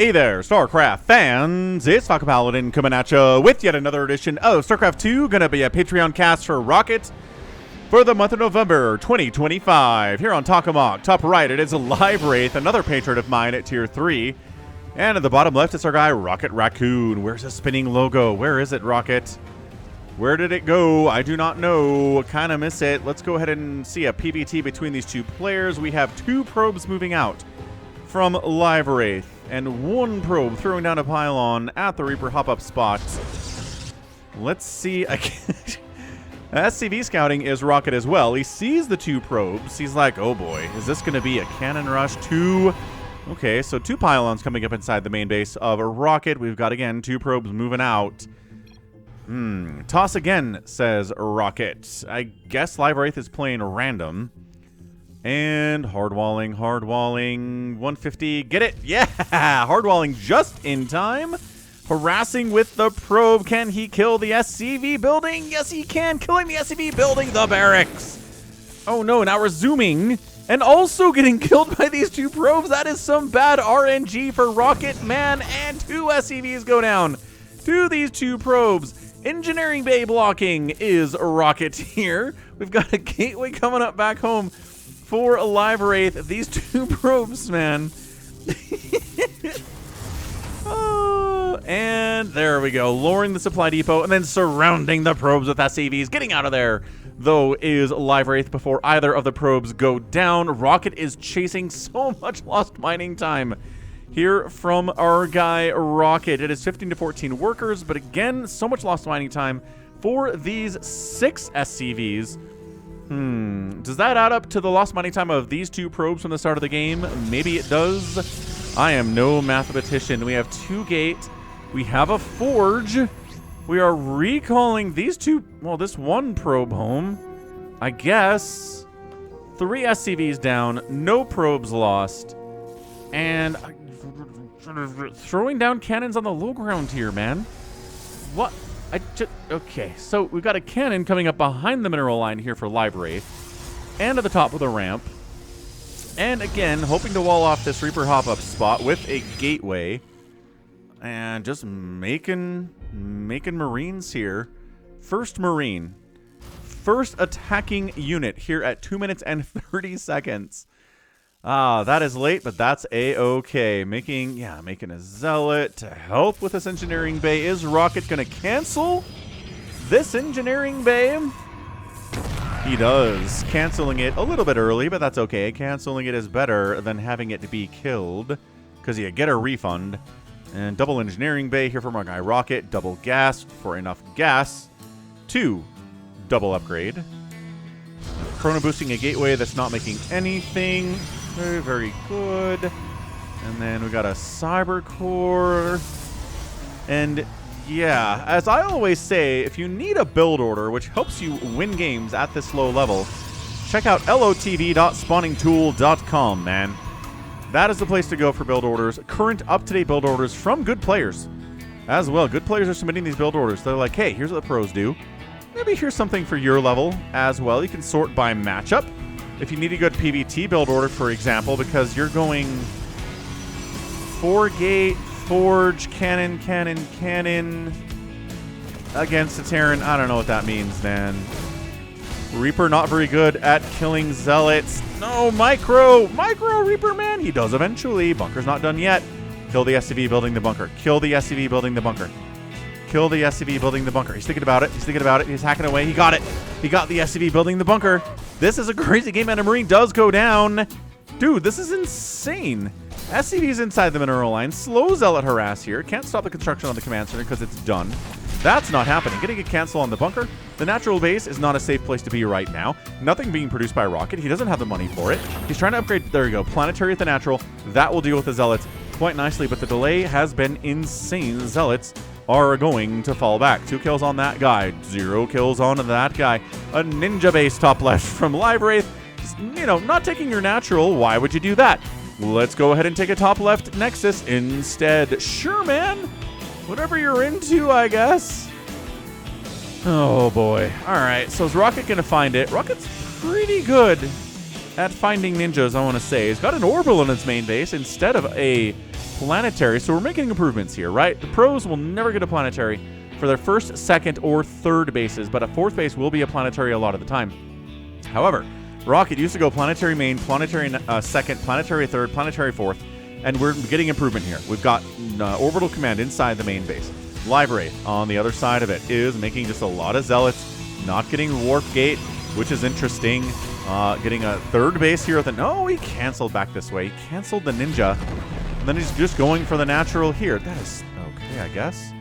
Hey there, StarCraft fans! It's falconpaladin coming at you with yet another edition of StarCraft 2. Gonna be a Patreon cast for Rocket for the month of November 2025. Here on Tokamak, top right, it is a LiveWraith, another patron of mine at tier 3. And at the bottom left, it's our guy, Rocket Raccoon. Where's the spinning logo? Where is it, Rocket? Where did it go? I do not know. Kind of miss it. Let's go ahead and see a PvT between these two players. We have two probes moving out from LiveWraith, and one probe throwing down a pylon at the Reaper hop-up spot. Let's see. SCV scouting is Rocket as well. He sees the two probes. He's like, oh boy, is this going to be a cannon rush? Okay, so two pylons coming up inside the main base of a Rocket. We've got, again, two probes moving out. Toss again, says Rocket. I guess LiveWraith is playing random. And hardwalling, 150, get it? Yeah, hardwalling just in time. Harassing with the probe. Can he kill the SCV building? Yes, he can. Killing the SCV building, the barracks. Oh no, now resuming and also getting killed by these two probes. That is some bad RNG for Rocket, man. And two SCVs go down to these two probes. Engineering bay blocking is Rocket here. We've got a gateway coming up back home for a LiveWraith. These two probes, man. And there we go. Lowering the supply depot and then surrounding the probes with SCVs. Getting out of there, though, is LiveWraith before either of the probes go down. Rocket is chasing so much lost mining time here from our guy, Rocket. It is 15 to 14 workers, but again, so much lost mining time for these 6 SCVs. Does that add up to the lost mining time of these two probes from the start of the game? Maybe it does. I am no mathematician. We have 2 gate. We have a forge. We are recalling these two, well, this one probe home. I guess 3 SCVs down, no probes lost, and throwing down cannons on the low ground here, man. What? Okay, so we've got a cannon coming up behind the mineral line here for LiveWraith, and at the top of the ramp. And again, hoping to wall off this Reaper hop-up spot with a gateway. And just making Marines here. First Marine. First attacking unit here at 2 minutes and 30 seconds. That is late, but that's a-okay. Making a zealot to help with this engineering bay. Is Rocket gonna cancel this engineering bay? He does. Canceling it a little bit early, but that's okay. Canceling it is better than having it be killed, because you get a refund. And double engineering bay here from our guy Rocket. Double gas for enough gas to double upgrade. Chrono boosting a gateway that's not making anything. Very, very good. And then we got a cyber core. And yeah, as I always say, if you need a build order, which helps you win games at this low level, check out lotv.spawningtool.com, man. That is the place to go for build orders. Current, up-to-date build orders from good players as well. Good players are submitting these build orders. They're like, hey, here's what the pros do. Maybe here's something for your level as well. You can sort by matchup. If you need a good PvT build order, for example, because you're going 4-gate, forge, cannon against a Terran. I don't know what that means, man. Reaper not very good at killing zealots. No, micro Reaper, man. He does eventually. Bunker's not done yet. Kill the SCV building the bunker. Kill the SCV building the bunker. Kill the SCV building the bunker. He's thinking about it. He's hacking away. He got it. He got the SCV building the bunker. This is a crazy game, and a Marine does go down. Dude, this is insane. SCV's inside the mineral line. Slow zealot harass here. Can't stop the construction on the command center because it's done. That's not happening. Getting a cancel on the bunker. The natural base is not a safe place to be right now. Nothing being produced by Rocket. He doesn't have the money for it. He's trying to upgrade. There you go. Planetary at the natural. That will deal with the zealots quite nicely, but the delay has been insane. Zealots are going to fall back. 2 kills on that guy. 0 kills on that guy. A ninja base top left from LiveWraith. You know, not taking your natural. Why would you do that? Let's go ahead and take a top left Nexus instead. Sure, man. Whatever you're into, I guess. Oh, boy. All right, so is Rocket going to find it? Rocket's pretty good at finding ninjas, I want to say. He's got an orbital in his main base instead of a planetary. So we're making improvements here, right? The pros will never get a planetary for their first, second, or third bases, but a fourth base will be a planetary a lot of the time. However, Rocket used to go planetary main, planetary second, planetary third, planetary fourth, and we're getting improvement here. We've got orbital command inside the main base. LiveWraith on the other side of it is making just a lot of zealots, not getting warp gate, which is interesting. Getting a third base here. No, he canceled back this way. He canceled the ninja, and then he's just going for the natural here. That is okay, I guess.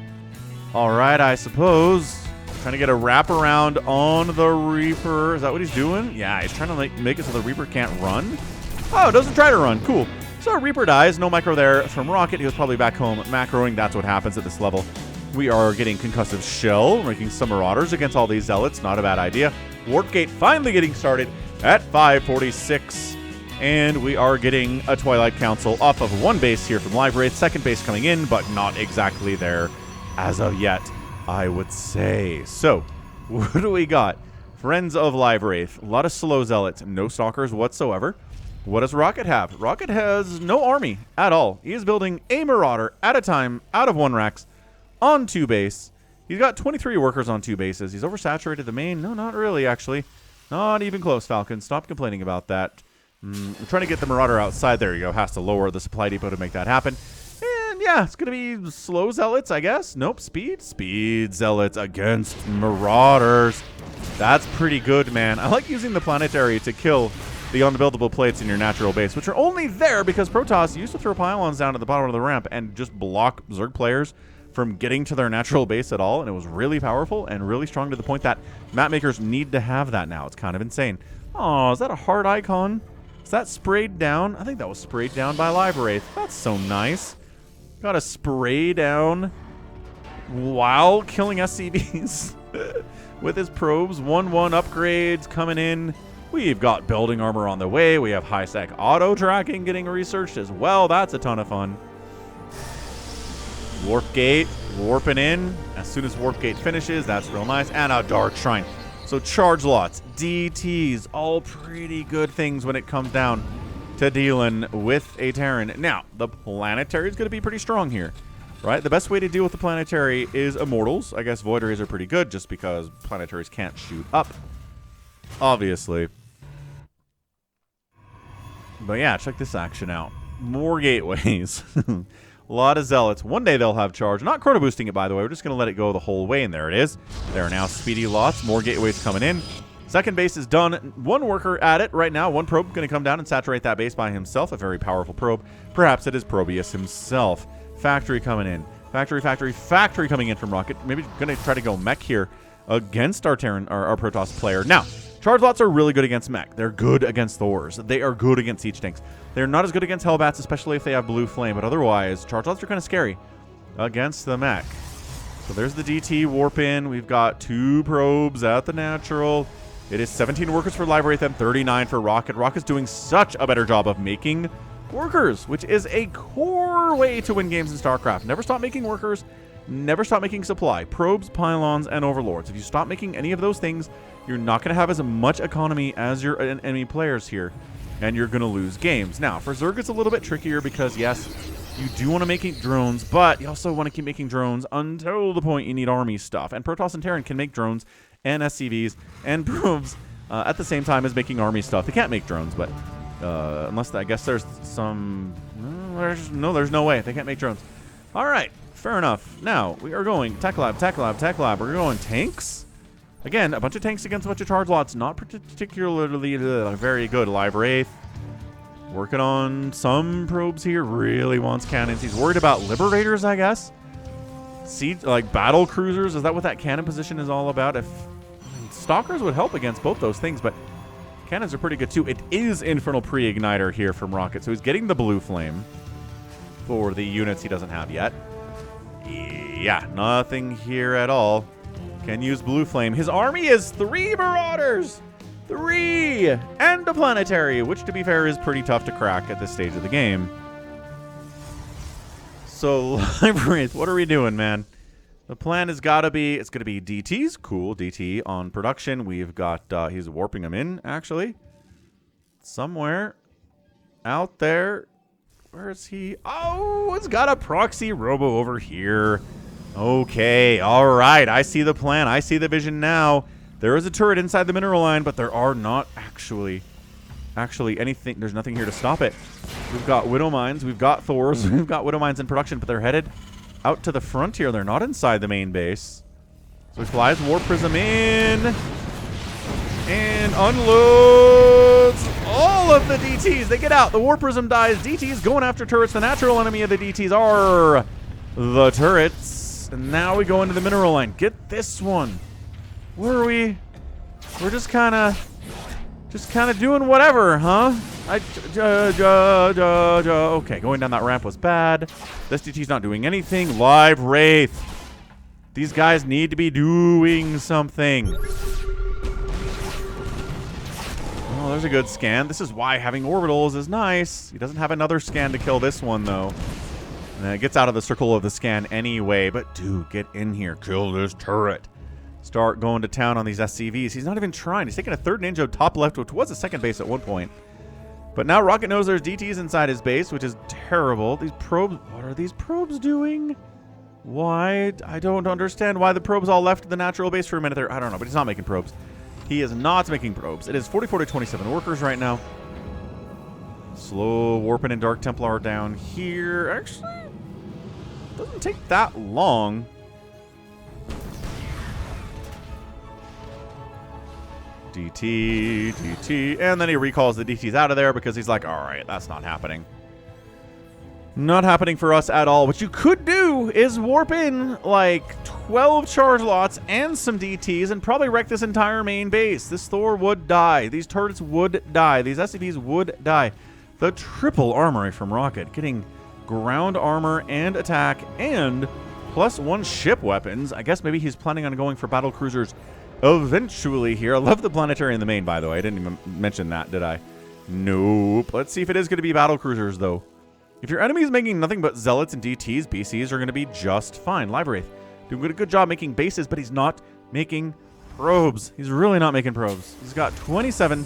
All right, I suppose. Trying to get a wraparound on the Reaper. Is that what he's doing? Yeah, he's trying to make it so the Reaper can't run. Oh, it doesn't try to run. Cool. So Reaper dies. No micro there from Rocket. He was probably back home macroing. That's what happens at this level. We are getting concussive shell, making some marauders against all these zealots. Not a bad idea. Warp gate finally getting started at 546. And we are getting a Twilight Council off of one base here from LiveWraith. Second base coming in, but not exactly there as of yet, I would say. So, what do we got? Friends of LiveWraith. A lot of slow zealots. No stalkers whatsoever. What does Rocket have? Rocket has no army at all. He is building a marauder at a time out of 1 racks on 2 base. He's got 23 workers on 2 bases. He's oversaturated the main. No, not really, actually. Not even close, Falcon. Stop complaining about that. I'm trying to get the marauder outside. There you go. Has to lower the supply depot to make that happen. And yeah, it's going to be slow zealots, I guess. Nope, speed. Speed zealots against marauders. That's pretty good, man. I like using the planetary to kill the unbuildable plates in your natural base, which are only there because Protoss used to throw pylons down at the bottom of the ramp and just block Zerg players from getting to their natural base at all, and it was really powerful and really strong to the point that map makers need to have that now. It's kind of insane. Oh, is that a heart icon? Is that sprayed down? I think that was sprayed down by LiveWraith. That's so nice. Got a spray down while killing SCVs with his probes. 1-1 upgrades coming in. We've got building armor on the way. We have high-sec auto tracking getting researched as well. That's a ton of fun. Warp gate warping in. As soon as warp gate finishes, that's real nice. And a dark shrine. So charge lots, DTs, all pretty good things when it comes down to dealing with a Terran. Now, the planetary is going to be pretty strong here, right? The best way to deal with the planetary is immortals. I guess void rays are pretty good just because planetaries can't shoot up, obviously. But yeah, check this action out. More gateways. A lot of zealots. One day they'll have charge. Not chrono boosting it, by the way. We're just going to let it go the whole way, and there it is. There are now speedy lots. More gateways coming in. Second base is done. 1 worker at it right now. 1 probe going to come down and saturate that base by himself. A very powerful probe. Perhaps it is Probius himself. Factory coming in. Factory coming in from Rocket. Maybe going to try to go mech here against our Terran, our Protoss player. Now, charge lots are really good against mech. They're good against Thors. They are good against siege tanks. They're not as good against Hellbats, especially if they have blue flame. But otherwise, charge lots are kind of scary against the mech. So there's the DT warp in. We've got 2 probes at the natural. It is 17 workers for LiveWraith and 39 for Rocket. Rocket's doing such a better job of making workers, which is a core way to win games in StarCraft. Never stop making workers. Never stop making supply. Probes, pylons, and overlords. If you stop making any of those things, you're not going to have as much economy as your enemy players here, and you're going to lose games. Now, for Zerg, it's a little bit trickier because, yes, you do want to make drones, but you also want to keep making drones until the point you need army stuff. And Protoss and Terran can make drones and SCVs and probes at the same time as making army stuff. They can't make drones, but unless, I guess there's some... there's no way. They can't make drones. All right. Fair enough. Now, we are going tech lab. We're going tanks. Again, a bunch of tanks against a bunch of charge lots. Not particularly very good. LiveWraith working on some probes here. Really wants cannons. He's worried about liberators, I guess. Siege, like battle cruisers. Is that what that cannon position is all about? Stalkers would help against both those things, but cannons are pretty good too. It is Infernal Pre-Igniter here from Rocket, so he's getting the blue flame for the units he doesn't have yet. Yeah, nothing here at all. Can use blue flame. His army is 3 marauders. 3! And a planetary, which to be fair is pretty tough to crack at this stage of the game. So, LiveWraith, what are we doing, man? The plan has got to be, it's going to be DTs. Cool, DT on production. We've got, he's warping them in, actually. Somewhere out there. Where is he? Oh, it's got a proxy robo over here. Okay, all right. I see the plan. I see the vision now. There is a turret inside the mineral line, but there are not actually anything. There's nothing here to stop it. We've got Widow Mines. We've got Thors. We've got Widow Mines in production, but they're headed out to the frontier. They're not inside the main base. So he flies War Prism in and unloads all of the DTs. They get out. The War Prism dies. DTs going after turrets. The natural enemy of the DTs are the turrets. And now we go into the mineral line. Get this one. Where are we? We're just kind of doing whatever, huh? Okay, going down that ramp was bad. This DT's not doing anything. LiveWraith. These guys need to be doing something. Oh, there's a good scan. This is why having orbitals is nice. He doesn't have another scan to kill this one, though. And it gets out of the circle of the scan anyway. But, dude, get in here. Kill this turret. Start going to town on these SCVs. He's not even trying. He's taking a third ninja top left, which was a second base at one point. But now Rocket knows there's DTs inside his base, which is terrible. These probes, what are these probes doing? Why? I don't understand why the probes all left the natural base for a minute there. I don't know, but he's not making probes. He is not making probes. It is 44 to 27 workers right now. Slow warping and Dark Templar down here. Actually, doesn't take that long. DT, and then he recalls the DTs out of there because he's like, all right, that's not happening. Not happening for us at all. What you could do is warp in like 12 charge lots and some DTs and probably wreck this entire main base. This Thor would die. These turrets would die. These SCVs would die. The triple armory from Rocket, getting ground armor and attack and +1 ship weapons. I guess maybe he's planning on going for battle cruisers eventually here. I love the planetary in the main, by the way. I didn't even mention that, did I? Nope. Let's see if it is going to be battle cruisers, though. If your enemy is making nothing but zealots and DTs, BCs are going to be just fine. LiveWraith doing a good job making bases, but he's not making probes. He's really not making probes. He's got 27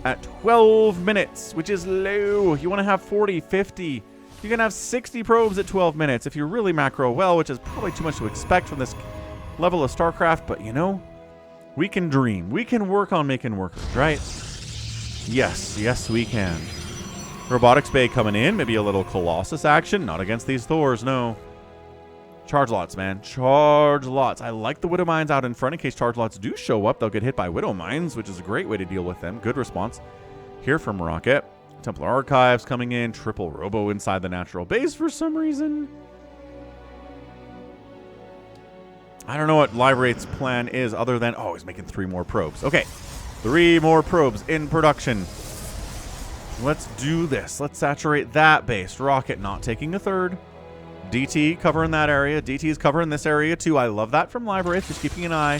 at 12 minutes, which is low. You want to have 40, 50. You can have 60 probes at 12 minutes if you really macro well, which is probably too much to expect from this level of StarCraft, but you know, we can dream. We can work on making workers, right? Yes, we can. Robotics Bay coming in. Maybe a little Colossus action. Not against these Thors, no. Charge lots, man. Charge lots. I like the Widow Mines out in front in case charge lots do show up. They'll get hit by Widow Mines, which is a great way to deal with them. Good response here from Rocket. Templar Archives coming in. Triple Robo inside the natural base for some reason. I don't know what LiveWraith's plan is other than, oh, he's making 3 more probes. Okay, 3 more probes in production. Let's do this. Let's saturate that base. Rocket not taking a third. DT covering that area. DT is covering this area too. I love that from LiveWraith. Just keeping an eye,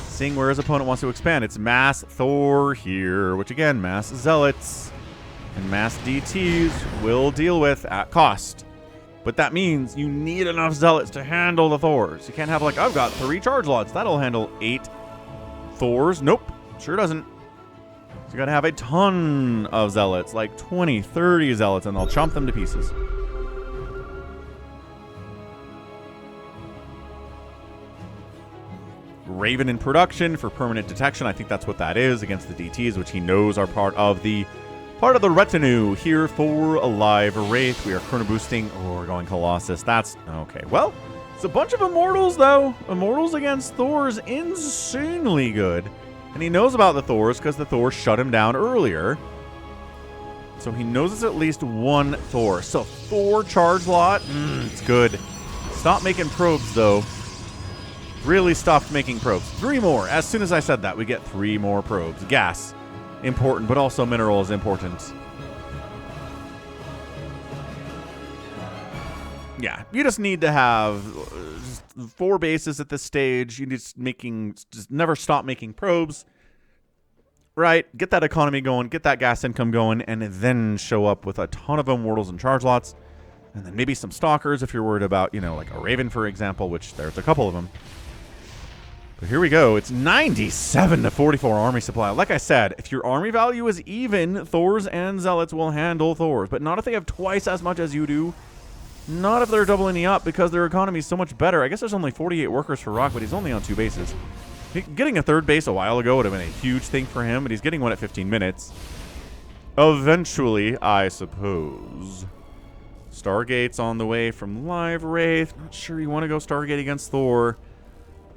seeing where his opponent wants to expand. It's mass Thor here, which again, mass Zealots and mass DTs will deal with at cost. But that means you need enough Zealots to handle the Thors. You can't have like, I've got 3 charge lots. That'll handle 8 Thors. Nope, sure doesn't. So you gotta have a ton of Zealots, like 20, 30 Zealots, and they'll chomp them to pieces. Raven in production for permanent detection. I think that's what that is against the DTs, which he knows are part of the retinue here for a LiveWraith. We are chrono boosting. Oh, we're going Colossus. That's okay. Well, it's a bunch of Immortals, though. Immortals against Thor's insanely good. And he knows about the Thors because the Thor shut him down earlier. So he knows it's at least 1 Thor. So 4 charge lot. It's good. Stop making probes, though. Really stopped making probes. 3 more. As soon as I said that, we get 3 more probes. Gas. Important, but also mineral is important. Yeah, you just need to have 4 bases at this stage. You just never stop making probes. Right? Get that economy going, get that gas income going, and then show up with a ton of Immortals and charge lots. And then maybe some Stalkers if you're worried about, you know, like a Raven, for example, which there's a couple of them. But here we go. It's 97 to 44 army supply. Like I said, if your army value is even, Thors and Zealots will handle Thors. But not if they have twice as much as you do. Not if they're doubling you up because their economy is so much better. I guess there's only 48 workers for Rock, but he's only on 2 bases. Getting a 3rd base a while ago would have been a huge thing for him, but he's getting one at 15 minutes. Eventually, I suppose. Stargate's on the way from LiveWraith. Not sure you want to go Stargate against Thor.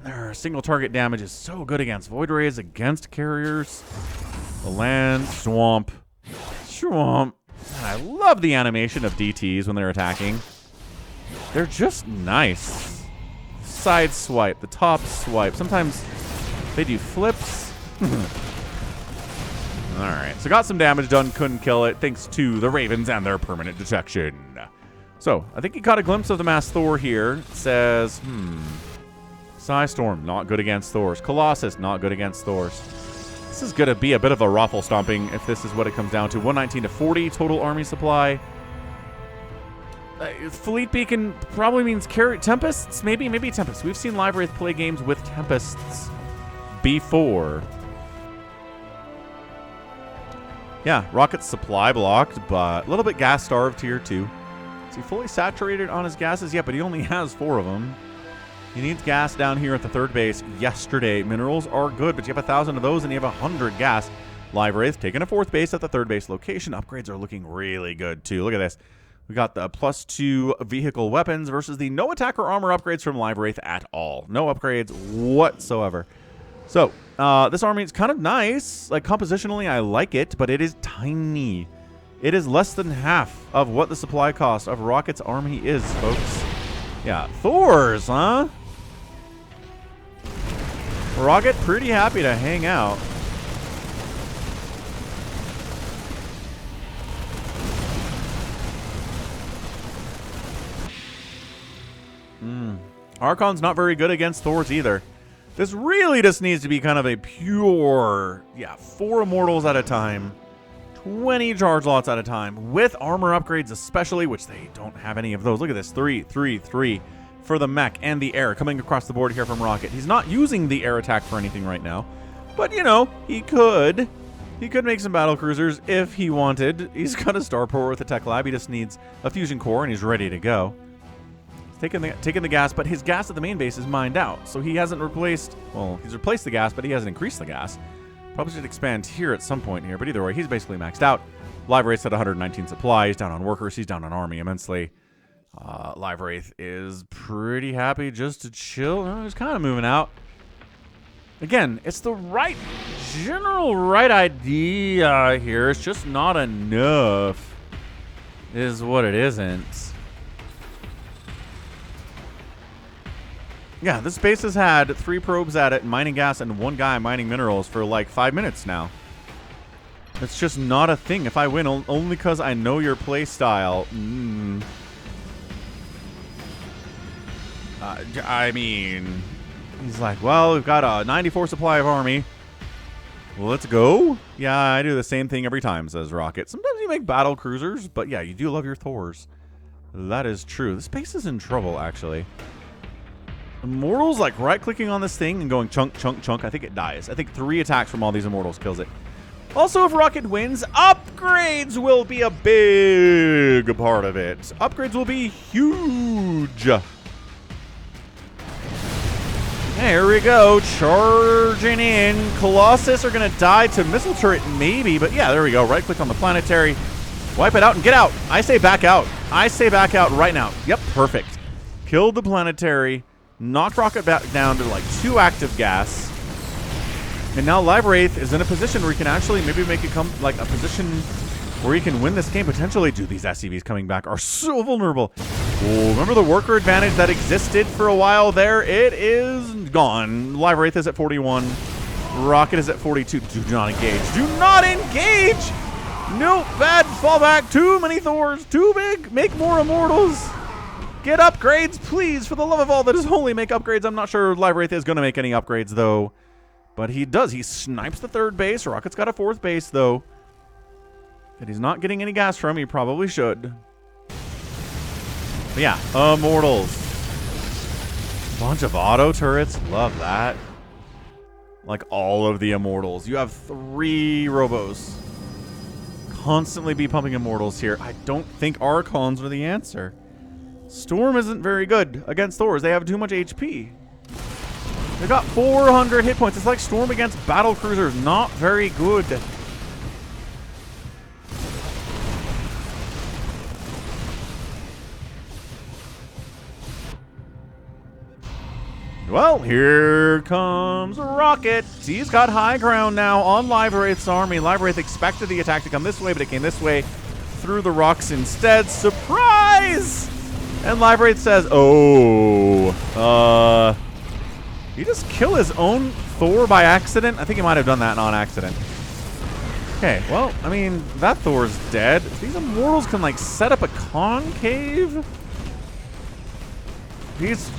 Their single target damage is so good against Void Rays, against carriers. The land, swamp. And I love the animation of DTs when they're attacking. They're just nice. Side swipe, the top swipe. Sometimes they do flips. Alright, so got some damage done, couldn't kill it, thanks to the Ravens and their permanent detection. So, I think he caught a glimpse of the Masked Thor here. It says, Psystorm, not good against Thors. Colossus, not good against Thors. This is going to be a bit of a ruffle stomping if this is what it comes down to. 119 to 40 total army supply. Fleet Beacon probably means Tempests? Maybe Tempests. We've seen LiveWraith play games with Tempests before. Yeah, Rocket's supply blocked, but a little bit gas starved here too. Is he fully saturated on his gases? Yeah, but he only has 4 of them. He needs gas down here at the 3rd base yesterday. Minerals are good, but you have 1,000 of those and you have 100 gas. LiveWraith taking a 4th base at the 3rd base location. Upgrades are looking really good too. Look at this. We got the +2 vehicle weapons versus the no attack or armor upgrades from LiveWraith at all. No upgrades whatsoever. So, this army is kind of nice. Like, compositionally, I like it, but it is tiny. It is less than half of what the supply cost of Rocket's army is, folks. Yeah, Thors, huh? Rocket pretty happy to hang out. Archon's not very good against Thors either. This really just needs to be kind of a pure, 4 immortals at a time, 20 charge lots at a time, with armor upgrades especially, which they don't have any of those. Look at this, 3, 3, 3 for the mech and the air coming across the board here from Rocket. He's not using the air attack for anything right now, but, you know, he could. He could make some battle cruisers if he wanted. He's got a starport with a tech lab. He just needs a fusion core, and he's ready to go. Taking the gas, but his gas at the main base is mined out. So he hasn't replaced, well, he's replaced the gas, but he hasn't increased the gas. Probably should expand here at some point here, but either way, he's basically maxed out. LiveWraith's at 119 supply. He's down on workers. He's down on army immensely. LiveWraith is pretty happy just to chill. He's kind of moving out. Again, it's the general right idea here. It's just not enough, is what it isn't. Yeah, this base has had 3 probes at it, mining gas, and 1 guy mining minerals for like 5 minutes now. It's just not a thing. If I win, only because I know your play style. I mean, he's like, well, we've got a 94 supply of army. Well, let's go. Yeah, I do the same thing every time, says Rocket. Sometimes you make battle cruisers, but yeah, you do love your Thors. That is true. This base is in trouble, actually. Immortals, like right-clicking on this thing and going chunk, chunk, chunk. I think it dies. I think 3 attacks from all these Immortals kills it. Also, if Rocket wins, upgrades will be a big part of it. Upgrades will be huge. There we go. Charging in. Colossus are going to die to missile turret, maybe. But yeah, there we go. Right-click on the planetary. Wipe it out and get out. I say back out. I say back out right now. Yep, perfect. Killed the planetary. Knocked Rocket back down to like 2 active gas. And now LiveWraith is in a position where he can actually maybe make it come like a position where he can win this game potentially. Dude, these SCVs coming back are so vulnerable. Oh, remember the worker advantage that existed for a while there? It is gone. LiveWraith is at 41. Rocket is at 42. Do not engage. Do not engage! Nope, bad fallback. Too many Thors. Too big. Make more Immortals. Get upgrades, please. For the love of all that is holy, make upgrades. I'm not sure LiveWraith is going to make any upgrades, though. But he does. He snipes the 3rd base. Rocket's got a 4th base, though. That he's not getting any gas from. He probably should. But yeah, Immortals. Bunch of auto turrets. Love that. like all of the immortals. You have 3 robos. Constantly be pumping immortals here. I don't think Archons are the answer. Storm isn't very good against Thors. They have too much HP. They got 400 hit points. It's like Storm against battle cruisers. Not very good. Well, here comes Rocket. He's got high ground now on LiveWraith's army. LiveWraith expected the attack to come this way, but it came this way through the rocks instead. Surprise! And LiveWraith says, he just killed his own Thor by accident? I think he might have done that on accident. Okay, well, I mean, that Thor's dead. These immortals can, like, set up a concave?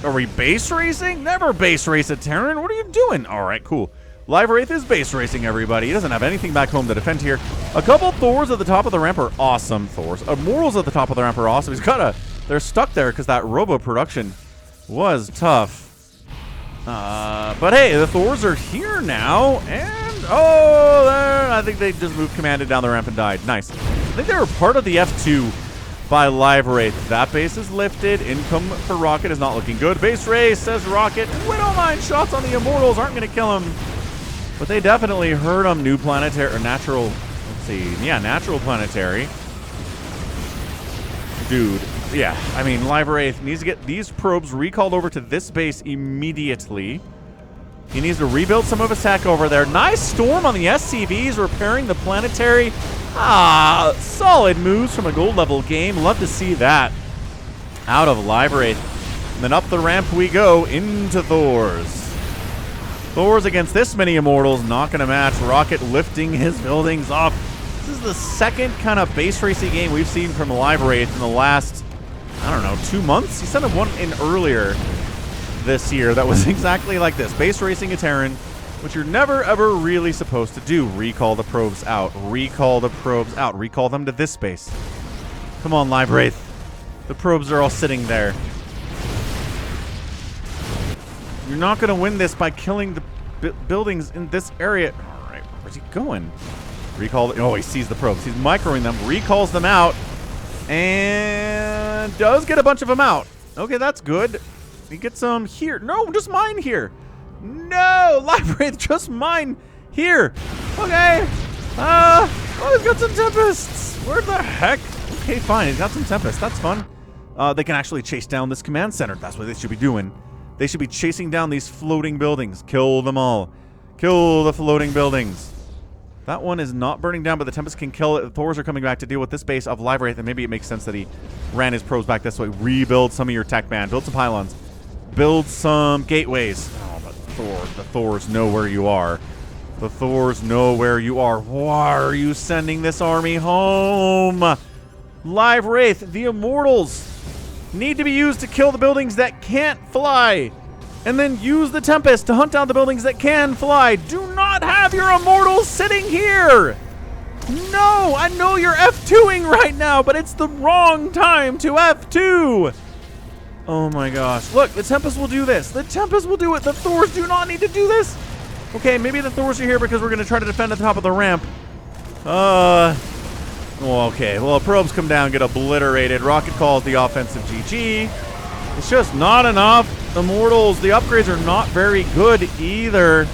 Are we base racing? Never base race a Terran. What are you doing? All right, cool. LiveWraith is base racing, everybody. He doesn't have anything back home to defend here. A couple Thors at the top of the ramp are awesome. Thors. Immortals at the top of the ramp are awesome. He's got they're stuck there because that robo production was tough. But hey, the Thors are here now. And, I think they just moved commanded down the ramp and died. Nice. I think they were part of the F2 by LiveWraith. That base is lifted. Income for Rocket is not looking good. Base race, says Rocket. Widowmine shots on the Immortals aren't going to kill him. But they definitely hurt him. New planetary, or natural, let's see. Yeah, natural planetary. Dude, yeah. I mean, LiveWraith needs to get these probes recalled over to this base immediately. He needs to rebuild some of his tech over there. Nice storm on the SCVs, repairing the planetary. Solid moves from a gold level game. Love to see that out of LiveWraith. And then up the ramp we go into Thors. Thors against this many immortals, not going to match. Rocket lifting his buildings up. This is the second kind of base racing game we've seen from LiveWraith in the last, I don't know, 2 months? He sent one in earlier this year that was exactly like this. Base racing a Terran, which you're never, ever really supposed to do. Recall the probes out. Recall the probes out. Recall them to this space. Come on, LiveWraith. The probes are all sitting there. You're not going to win this by killing the buildings in this area. All right, where's he going? Recall. Oh, he sees the probes. He's microing them. Recalls them out. And does get a bunch of them out. Okay, that's good. He gets some here. No, just mine here. No, LiveWraith, just mine here. Okay. Oh, he's got some Tempests. Where the heck? Okay, fine. He's got some Tempests. That's fun. They can actually chase down this command center. That's what they should be doing. They should be chasing down these floating buildings. Kill them all. Kill the floating buildings. That one is not burning down, but the Tempest can kill it. The Thors are coming back to deal with this base of LiveWraith, and maybe it makes sense that he ran his probes back this way. Rebuild some of your tech band. Build some pylons. Build some gateways. Oh, but the Thors know where you are. The Thors know where you are. Why are you sending this army home? LiveWraith, the Immortals need to be used to kill the buildings that can't fly. And then use the Tempest to hunt down the buildings that can fly. Do not have your Immortals sitting here. No, I know you're F2ing right now, but it's the wrong time to F2. Oh my gosh. Look, the Tempest will do this. The Tempest will do it. The Thors do not need to do this. Okay, maybe the Thors are here because we're going to try to defend at the top of the ramp. Okay, well, probes come down, get obliterated. Rocket calls the offensive GG. It's just not enough. Immortals, the upgrades are not very good either.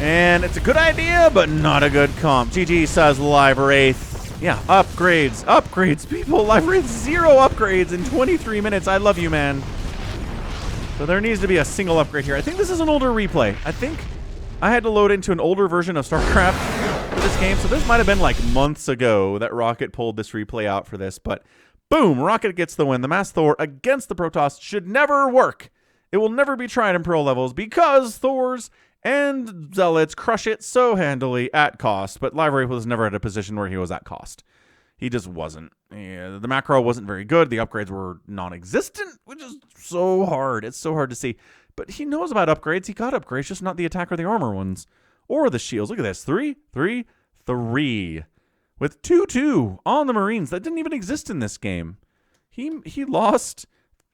And it's a good idea, but not a good comp. GG, says LiveWraith. Yeah, upgrades. Upgrades, people. LiveWraith, 0 upgrades in 23 minutes. I love you, man. So there needs to be a single upgrade here. I think this is an older replay. I think I had to load into an older version of StarCraft for this game. So this might have been like months ago that Rocket pulled this replay out for this. But boom, Rocket gets the win. The Mass Thor against the Protoss should never work. It will never be tried in pro levels because Thors and Zealots crush it so handily at cost. But LiveWraith was never at a position where he was at cost. He just wasn't. Yeah, the macro wasn't very good. The upgrades were non-existent, which is so hard. It's so hard to see. But he knows about upgrades. He got upgrades, just not the attack or the armor ones. Or the shields. Look at this. 3, 3, 3. With 2-2 on the Marines. That didn't even exist in this game. He lost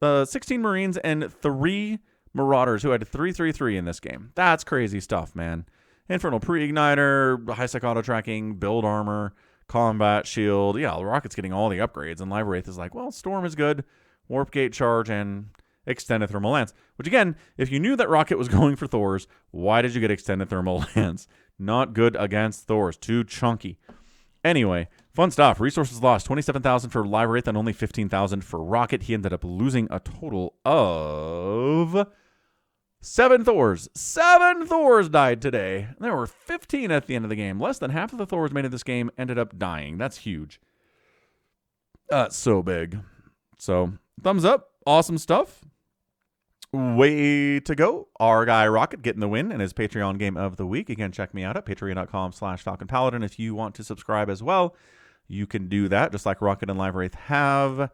16 Marines and 3 Marauders, who had 333 in this game. That's crazy stuff, man. Infernal Pre-Igniter, high-sec auto-tracking, build armor, combat shield. Yeah, the Rocket's getting all the upgrades, and LiveWraith is like, well, Storm is good, Warp Gate Charge, and Extended Thermal Lance. Which, again, if you knew that Rocket was going for Thor's, why did you get Extended Thermal Lance? Not good against Thor's. Too chunky. Anyway, fun stuff. Resources lost. 27,000 for LiveWraith and only 15,000 for Rocket. He ended up losing a total of 7 Thors. 7 Thors died today. There were 15 at the end of the game. Less than half of the Thors made in this game ended up dying. That's huge. That's so big. So, thumbs up. Awesome stuff. Way to go. Our guy Rocket getting the win in his Patreon game of the week. Again, check me out at patreon.com/falconpaladin. If you want to subscribe as well, you can do that, just like Rocket and LiveWraith have.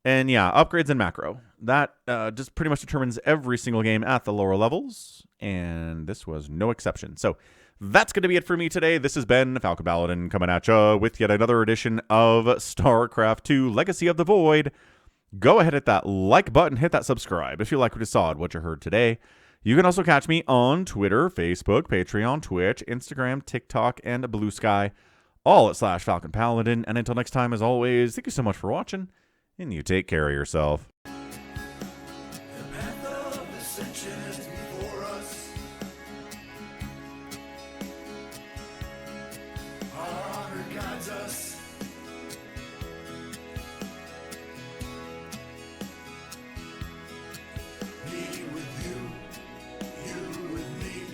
And yeah, upgrades and macro. That just pretty much determines every single game at the lower levels, and this was no exception. So that's going to be it for me today. This has been Falcon Paladin coming at you with yet another edition of StarCraft 2 Legacy of the Void. Go ahead, hit that like button, hit that subscribe if you like what you saw and what you heard today. You can also catch me on Twitter, Facebook, Patreon, Twitch, Instagram, TikTok, and Blue Sky, all at /FalconPaladin. And until next time, as always, thank you so much for watching, and you take care of yourself. The path of ascension.